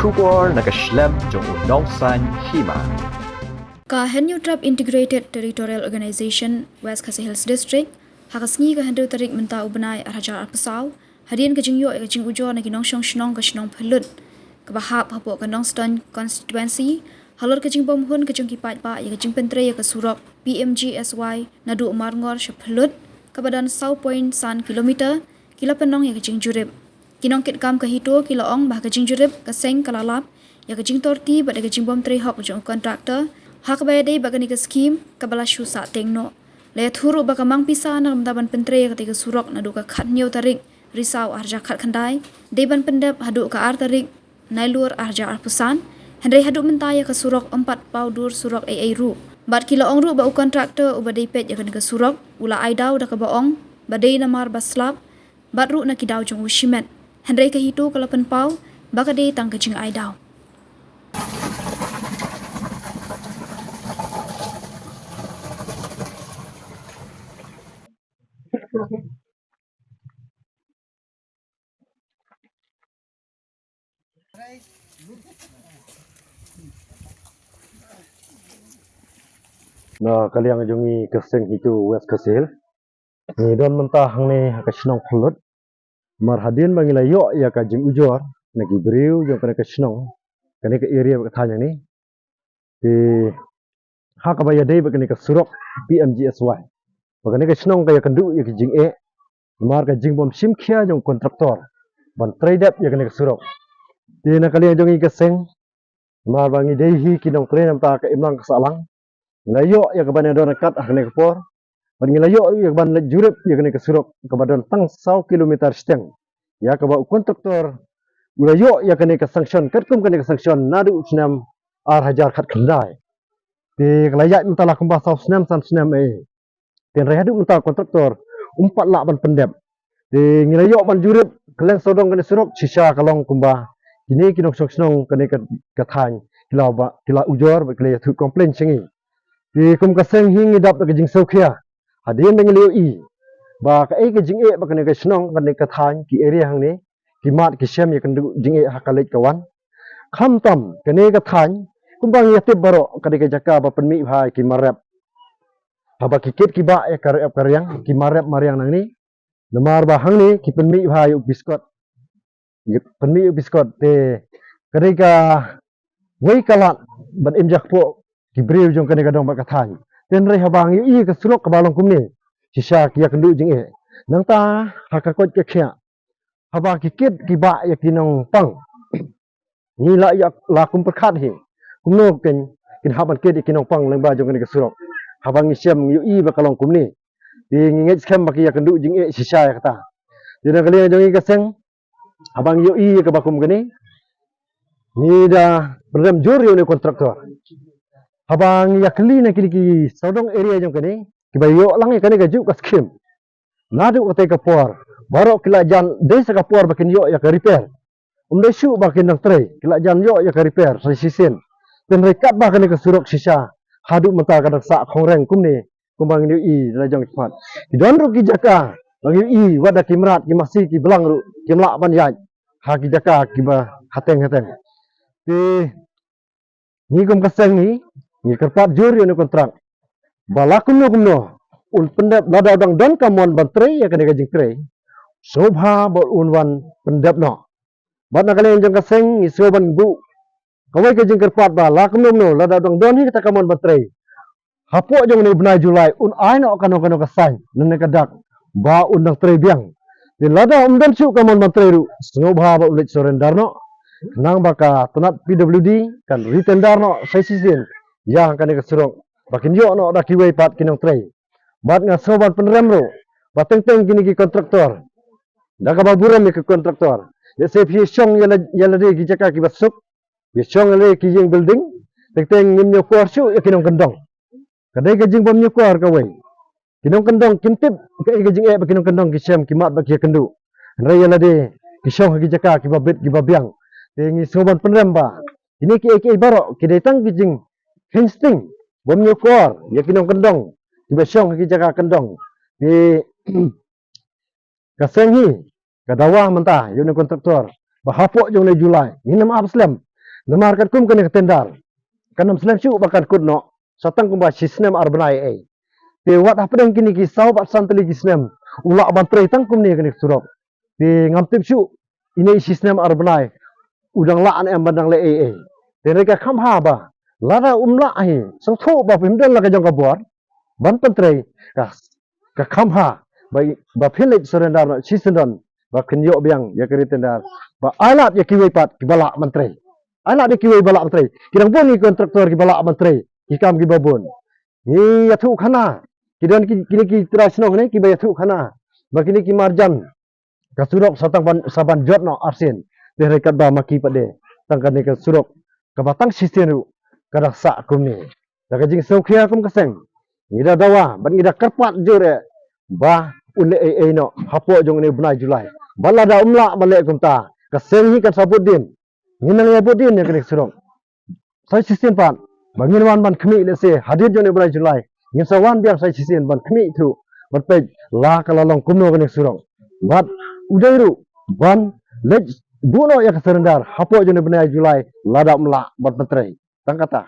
Shubor nakaslem jong unongsan hima. Henyu Trap Integrated Territorial Organization West Khasi Hills District hakasngi ka hendu tarik menta ubnai arhajar apasau hadian kajing yo kajing ujo na ginong shnong ka shnong phalut ka bahap hapo ka nong stan constituency halor kajing bomhun kajing kipat pa ya kajing pentre ya ka surok PMGSY nadu marngor shaphalut ka badan 0.1 kilometer kila penong ya kajing jurib kinong kit kam ka hito kila ong bah kajing jurib ka seng kalalap ya kajing torti bad kajing bom tre hok jong kontraktor hak bayade bagani ke skim kabala shu sa tengno le thuru bakamang pisa na daban pentre ketika surok nadu ka khat nyau tarik risau arja khat khandai deban pendep hadu ka ar tarik nailur arja arpusan hendai hadu mentaya ka surok 4 paudur surok ai ru bat kilo ong ru ba kontraktor ubadai pet ya ka surok ula aidau da ka baong badai namar baslap bat ru na kidau jong ushimet hendai ka hitu kalapan pau bakade tang ka jing aidau. Na kaliang jongi keseng hitu West Kasil ni don mentah ni kasnong phalut mar hadin mangila yo ya ka jing ujor nagi briu jo kana kasnong kani ka area ka thanya ni ti ha ka baya dei ba kani ka surok PMGSY ba kani kasnong ka ya kandu ya ki jing e mar ka jing bom sim khia jong kontraktor ban trade ya kani ka surok ti na kaliang jongi keseng mar bangi dei hi kinong train am ta ka imlang ka salang ngayo ya kabane don kat akne kapor ban ngayo ya ban jurep ya kene kasurok kabadon tang 100 kilometer steng ya kaba kontraktor ngayo ya kene ka sanction katkum kene ka sanction nadu snam ar hajar khat khandai te kalaya mentala kumba saw snam san snam e ten rehadu mental kontraktor umpat la ban pendep te ngayo ban jurep keleng sodong kene surok sisa kalong kumba kini kinok sok snong kene ka thany kila ujor ba kile thu complain singi di kum kaseng hingi dap ke jing sokhia hadin beng leo i ba ka ke jing e ba kane ka snong kane ka than ki area hang ni ki mat ki sem ye kan jing e hakalit kawan kham tam kane ka than kum bang ya tip baro kane ka jaka ba penmi bhai ki marap ba ki kit ki ba ya karep karyang ki marap maryang nang ni namar ba hang ni ki penmi bhai biskot penmi biskot te kane ka wei kalat ban imjak po ki breu jong kane kadong ba kathany ten rei habang i ka surok ka balong kumni sisa ki ya kandu jing e nang ta hakakot ke khia haba ki kit ki ba ya kinong pang ni la ya la kum perkhat hi kumno ken kin haban kit kinong pang leng ba jong kane ka surok habang i sem yu i ba kalong kumni ti nginget skem ba ki ya kandu jing e sisa ya kata dina kali jong i ka seng habang yu i ka ba kum kani ni da program jor yo ne kontraktor habang yakli na kini sodong area jong kene kibayo lang kene ka juk ka skim nadu ka te ka por baro kila jan desa ka por bakin yo ya ka repair umde shu bakin nang tre kila jan yo ya ka repair sisisin ten rekat ba kene ka surok sisa hadu mata ka daksa khongreng kumni kumbang ni i la jong cepat don ru ki jaka bang i wada kimrat ki masih ki belang ru kimla ban yaj ha ki jaka ki ba hateng hateng te ni kum kaseng ni kerpat jur yo ni kontrak balakum no un pendep lada dang don kamon bantre ya kene gajing tre sobha bol unwan pendep no bat na kalen jang kaseng ni soban bu kawai gajing kerpat balakum no lada dang don ni kita kamon bantre hapo jong ni benai julai un ai no kano kasai nene kadak ba undang tre biang di lada umdan su kamon bantre ru sobha ba ulit surrender no nang baka tunat PWD kan retender no sesisin yang kane kesurok bakin yo no da kiwei pat kinong trei bat nga soban penrem ro bateng teng kini ki kontraktor da ka baburam ki kontraktor ya se phi song yala de ki jaka ki basuk ya song le ki jing building teng teng ngim nyo kwar su ya kinong kendong kadai ka jing bom nyo kwar ka wei kinong kendong kintip ka jing e kinong kendong ki sem ki mat ba ki kendu re yala de ki song ki jaka ki babet ki babyang tengi soban penrem ba ini ki baro ki detang ki jing insting bom nyokor ya kinong kendong tiba syong ki jaga kendong di kaseng hi kadawa mentah yo ne kontraktor bahapo jong le julai ni nam abslem Namar kat kum kene tendar. Kanam selam syuk bakan kudno. Satang kumba sistem arbanai ai. Te wat hapedang kini ki sau bat santali sistem. Ulak bantrei tang kum ni kene surok. Te ngamtip syuk ini sistem arbanai. Udang laan em bandang le ai. Te reka khamha ba. Lara umla ai. Sang tho ba pimdan la ka jong ka bor. Ban pantrei ka khamha ba philit surrender no sistem ba khnyo biang ya keri tendar. Ba alat ya kiwei pat ki balak mantrei. Anak dia kiwai balak menteri. Kidang pun ni kontraktor ki balak menteri. Hikam ki babon. Ni yathu khana. Kidang kini ki trasno ni ki bayathu khana. Bakini ki marjan. Kasurok satang saban jot no arsin. Dia rekat ba maki pade. Tangkan ni kasurok. Kabatang sistem ru. Kadak sak kum ni. Dak jing saukhia kum kaseng. Ngida dawa. Ban ngida kerpat jure. Ba ule no. Hapo jong ni benai Julai. Balada umla balik kum ta. Kaseng hi kan sabudin. Nginang ya bodin ya kene surong. Sai sistem pan. Bangin wan ban khmi le se hadir jone brai Julai. Ngin sawan biang sai sistem ban khmi thu. Ban pe la kala long kumno kene surong. Bat udairu ban lej buno ya keserendar hapo jone brai Julai lada mla bat petrai. Tang kata.